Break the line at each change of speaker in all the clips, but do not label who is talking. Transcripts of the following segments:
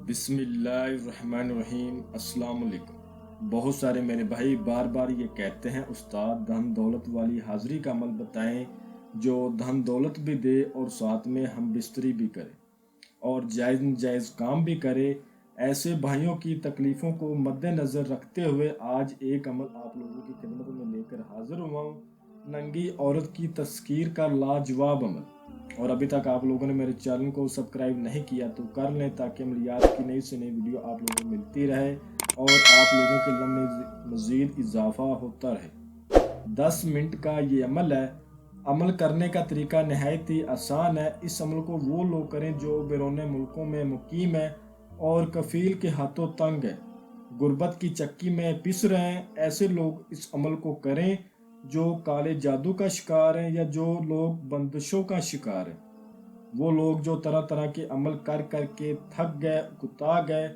بسم اللہ الرحمن الرحیم۔ السلام علیکم۔ بہت سارے میرے بھائی بار بار یہ کہتے ہیں استاد دھن دولت والی حاضری کا عمل بتائیں جو دھن دولت بھی دے اور ساتھ میں ہم بستری بھی کرے اور جائز ناجائز کام بھی کرے۔ ایسے بھائیوں کی تکلیفوں کو مد نظر رکھتے ہوئے آج ایک عمل آپ لوگوں کی خدمت میں لے کر حاضر ہوا ہوں، ننگی عورت کی تذکیر کا لاجواب عمل۔ اور ابھی تک آپ لوگوں نے میرے چینل کو سبسکرائب نہیں کیا تو کر لیں تاکہ عملیات کی نئی سے نئی ویڈیو آپ لوگوں کو ملتی رہے اور آپ لوگوں کے علم میں مزید اضافہ ہوتا رہے۔ 10 منٹ کا یہ عمل ہے۔ عمل کرنے کا طریقہ نہایت ہی آسان ہے۔ اس عمل کو وہ لوگ کریں جو بیرون ملکوں میں مقیم ہیں اور کفیل کے ہاتھوں تنگ ہے، غربت کی چکی میں پس رہے ہیں۔ ایسے لوگ اس عمل کو کریں جو کالے جادو کا شکار ہیں یا جو لوگ بندشوں کا شکار ہیں، وہ لوگ جو طرح طرح کے عمل کر کر کے تھک گئے، کتا گئے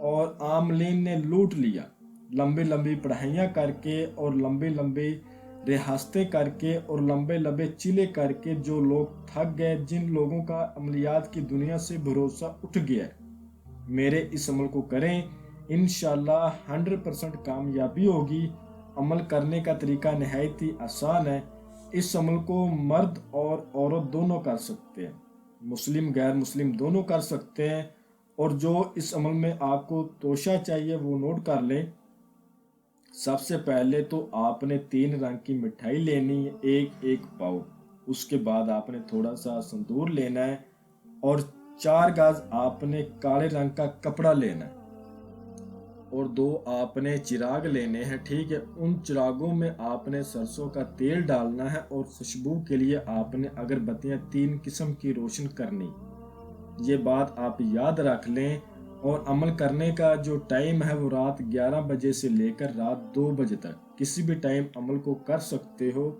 اور عاملین نے لوٹ لیا، لمبی لمبی پڑھائیاں کر کے اور لمبی لمبی ریاستیں کر کے اور لمبے لمبے چلے کر کے جو لوگ تھک گئے، جن لوگوں کا عملیات کی دنیا سے بھروسہ اٹھ گیا ہے، میرے اس عمل کو کریں، انشاءاللہ 100% کامیابی ہوگی۔ عمل کرنے کا طریقہ نہایت ہی آسان ہے۔ اس عمل کو مرد اور عورت دونوں کر سکتے ہیں، مسلم غیر مسلم دونوں کر سکتے ہیں۔ اور جو اس عمل میں آپ کو توشہ چاہیے وہ نوٹ کر لیں۔ سب سے پہلے تو آپ نے 3 رنگ کی مٹھائی لینی ہے، ایک پاؤ۔ اس کے بعد آپ نے تھوڑا سا سندور لینا ہے اور 4 گز آپ نے کالے رنگ کا کپڑا لینا ہے اور 2 آپ نے چراغ لینے ہیں، ٹھیک ہے۔ ان چراغوں میں آپ نے سرسوں کا تیل ڈالنا ہے اور خوشبو کے لیے آپ نے اگربتیاں 3 قسم کی روشن کرنی۔ یہ بات آپ یاد رکھ لیں۔ اور عمل کرنے کا جو ٹائم ہے وہ رات 11 بجے سے لے کر رات 2 بجے تک، کسی بھی ٹائم عمل کو کر سکتے ہو۔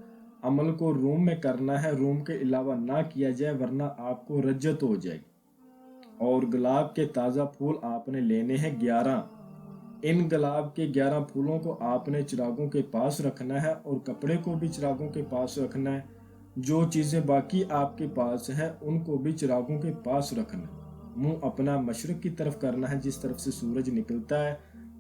عمل کو روم میں کرنا ہے، روم کے علاوہ نہ کیا جائے ورنہ آپ کو رجت ہو جائے گی۔ اور گلاب کے تازہ پھول آپ نے لینے ہیں 11۔ ان گلاب کے 11 پھولوں کو آپ نے چراغوں کے پاس رکھنا ہے اور کپڑے کو بھی چراغوں کے پاس رکھنا ہے۔ جو چیزیں باقی آپ کے پاس ہیں ان کو بھی چراغوں کے پاس رکھنا ہے۔ منہ اپنا مشرق کی طرف کرنا ہے جس طرف سے سورج نکلتا ہے،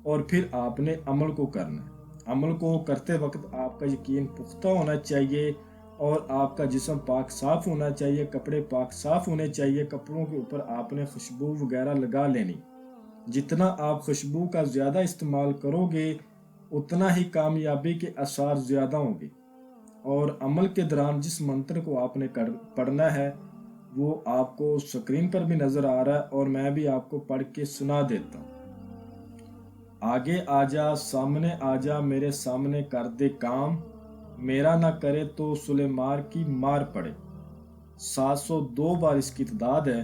اور پھر آپ نے عمل کو کرنا ہے۔ عمل کو کرتے وقت آپ کا یقین پختہ ہونا چاہیے اور آپ کا جسم پاک صاف ہونا چاہیے، کپڑے پاک صاف ہونے چاہیے۔ کپڑوں کے اوپر آپ نے خوشبو وغیرہ لگا لینی۔ جتنا آپ خوشبو کا زیادہ استعمال کرو گے اتنا ہی کامیابی کے آثار زیادہ ہوں گے۔ اور عمل کے دوران جس منتر کو آپ نے پڑھنا ہے وہ آپ کو سکرین پر بھی نظر آ رہا ہے اور میں بھی آپ کو پڑھ کے سنا دیتا ہوں۔ آگے آ جا سامنے آ جا میرے سامنے کر دے کام، میرا نہ کرے تو سلیمار کی مار پڑے۔ 702 بار اس کی تعداد ہے۔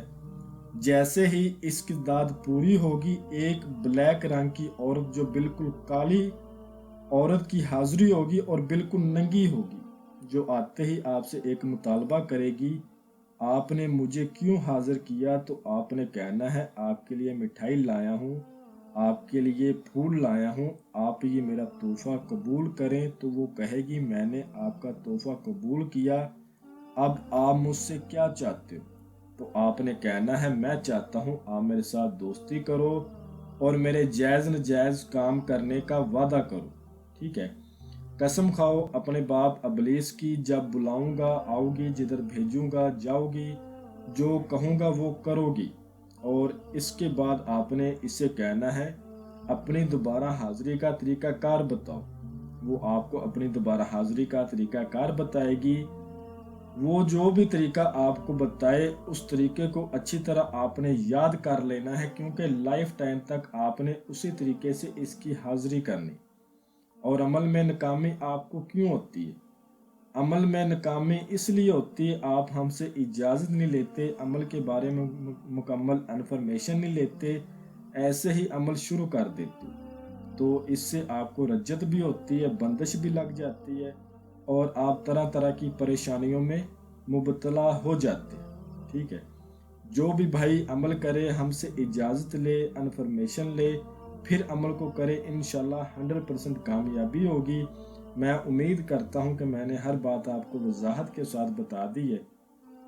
جیسے ہی اس کی تعداد پوری ہوگی ایک بلیک رنگ کی عورت جو بالکل کالی عورت کی حاضری ہوگی اور بالکل ننگی ہوگی، جو آتے ہی آپ سے ایک مطالبہ کرے گی، آپ نے مجھے کیوں حاضر کیا؟ تو آپ نے کہنا ہے آپ کے لیے مٹھائی لایا ہوں، آپ کے لیے پھول لایا ہوں، آپ یہ میرا تحفہ قبول کریں۔ تو وہ کہے گی میں نے آپ کا تحفہ قبول کیا، اب آپ مجھ سے کیا چاہتے ہو؟ تو آپ نے کہنا ہے میں چاہتا ہوں آپ میرے ساتھ دوستی کرو اور میرے جائز ناجائز کام کرنے کا وعدہ کرو، ٹھیک ہے۔ قسم کھاؤ اپنے باپ ابلیس کی، جب بلاؤں گا آؤ گی، جدھر بھیجوں گا جاؤ گی، جو کہوں گا وہ کرو گی۔ اور اس کے بعد آپ نے اسے کہنا ہے اپنی دوبارہ حاضری کا طریقہ کار بتاؤ۔ وہ آپ کو اپنی دوبارہ حاضری کا طریقہ کار بتائے گی۔ وہ جو بھی طریقہ آپ کو بتائے اس طریقے کو اچھی طرح آپ نے یاد کر لینا ہے، کیونکہ لائف ٹائم تک آپ نے اسی طریقے سے اس کی حاضری کرنی۔ اور عمل میں ناکامی آپ کو کیوں ہوتی ہے؟ عمل میں ناکامی اس لیے ہوتی ہے آپ ہم سے اجازت نہیں لیتے، عمل کے بارے میں مکمل انفارمیشن نہیں لیتے، ایسے ہی عمل شروع کر دیتے، تو اس سے آپ کو رجت بھی ہوتی ہے، بندش بھی لگ جاتی ہے اور آپ طرح طرح کی پریشانیوں میں مبتلا ہو جاتے ہیں، ٹھیک ہے۔ جو بھی بھائی عمل کرے ہم سے اجازت لے، انفارمیشن لے، پھر عمل کو کرے، انشاءاللہ 100% کامیابی ہوگی۔ میں امید کرتا ہوں کہ میں نے ہر بات آپ کو وضاحت کے ساتھ بتا دی ہے۔